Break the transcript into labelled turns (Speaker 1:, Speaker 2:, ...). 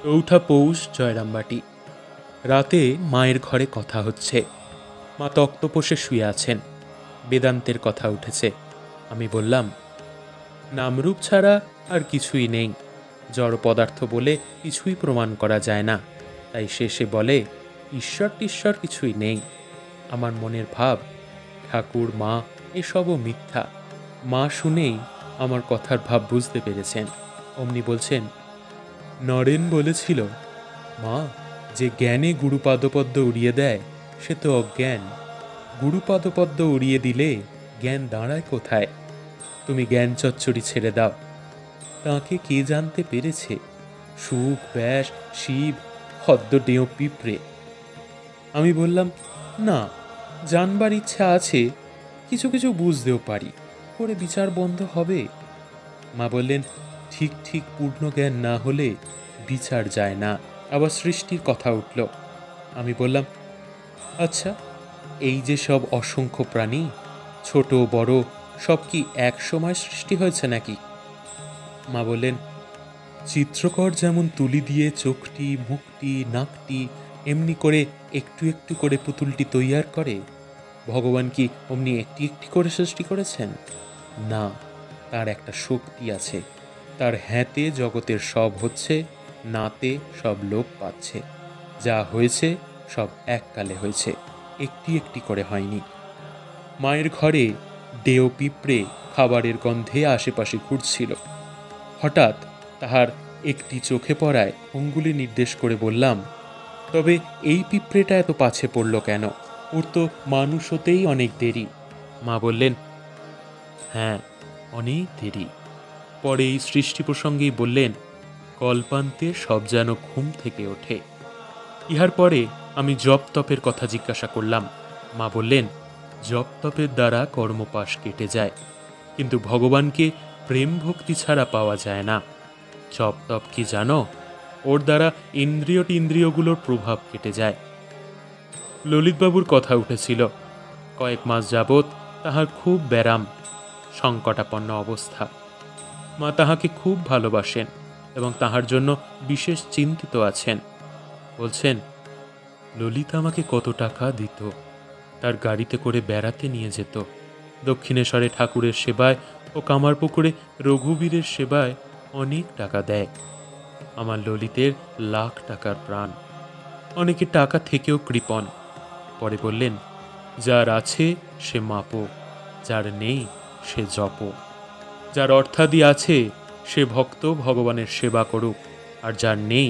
Speaker 1: চৌঠা পৌষ জয়রামবাটি। রাতে মায়ের ঘরে কথা হচ্ছে। মা তক্তপোষে শুয়ে আছেন। বেদান্তের কথা উঠেছে। আমি বললাম, নামরূপ ছাড়া আর কিছুই নেই। জড় পদার্থ বলে কিছুই প্রমাণ করা যায় না। তাই শেষে বলে, ঈশ্বর টিশ্বর কিছুই নেই। আমার মনের ভাব, ঠাকুর মা এসবও মিথ্যা। মা শুনেই আমার কথার ভাব বুঝতে পেরেছেন। অমনি বলছেন, নরেন বলেছিল, মা, যে জ্ঞানে গুরুপাদপদ্ম উড়িয়ে দেয় সে তো অজ্ঞান। গুরুপাদপদ্ম উড়িয়ে দিলে জ্ঞান দাঁড়ায় কোথায়? তুমি জ্ঞান চচ্চড়ি ছেড়ে দাও। তাকে কে জানতে পেরেছে? সুখ, ব্যাস, শিব, হদ্দ ডেঁও পিঁপড়ে। আমি বললাম, না, জানবার ইচ্ছা আছে, কিছু কিছু বুঝতেও পারি, করে বিচার বন্ধ হবে? মা বললেন, ঠিক ঠিক পূর্ণ জ্ঞান না হলে বিচার যায় না। আবার সৃষ্টির কথা উঠল। আমি বললাম, আচ্ছা, এই যে সব অসংখ্য প্রাণী, ছোট বড়, সব কি এক সময় সৃষ্টি হয়েছে নাকি? মা বললেন, চিত্রকর যেমন তুলি দিয়ে চোখটি, মুখটি, নাকটি এমনি করে একটু একটু করে পুতুলটি তৈয়ার করে, ভগবান কি অমনি একটি একটি করে সৃষ্টি করেছেন? না, তার একটা শক্তি আছে। তার হ্যাঁতে জগতের সব হচ্ছে, নাতে সব লোপ পাচ্ছে। যা হয়েছে সব এককালে হয়েছে, একটি একটি করে হয়নি। মায়ের ঘরে ডেও পিঁপড়ে খাবারের গন্ধে আশেপাশে ঘুরছিল। হঠাৎ তাহার একটি চোখে পড়ায় অঙ্গুলি নির্দেশ করে বললাম, তবে এই পিঁপড়েটা এত পাছে পড়ল কেন? ওর তো মানুষ হতেই অনেক দেরি। মা বললেন, হ্যাঁ, অনেক দেরি। পরে এই সৃষ্টি প্রসঙ্গেই বললেন, কল্পান্তে সব যেন ঘুম থেকে ওঠে। ইহার পরে আমি জপ তপের কথা জিজ্ঞাসা করলাম। মা বললেন, জপ তপের দ্বারা কর্মপাশ কেটে যায়, কিন্তু ভগবানকে প্রেম ভক্তি ছাড়া পাওয়া যায় না। জপ তপ কি জানো? ওর দ্বারা ইন্দ্রিয়গুলোর প্রভাব কেটে যায়। ললিতবাবুর কথা উঠেছিল। কয়েক মাস যাবৎ তাহার খুব ব্যারাম, সংকটাপন্ন অবস্থা। মা তাহাকে খুব ভালোবাসেন এবং তাহার জন্য বিশেষ চিন্তিত আছেন। বলছেন, ললিতা আমাকে কত টাকা দিত, তার গাড়িতে করে বেড়াতে নিয়ে যেত। দক্ষিণেশ্বরে ঠাকুরের সেবায় ও কামারপুকুরে রঘুবীরের সেবায় অনেক টাকা দেয়। আমার ললিতের লাখ টাকার প্রাণ। অনেকে টাকা থেকেও কৃপণ। পরে বললেন, যার আছে সে মাপো, যার নেই সে জপ। যার অর্থাদি আছে সে ভক্ত ভগবানের সেবা করুক, আর যার নেই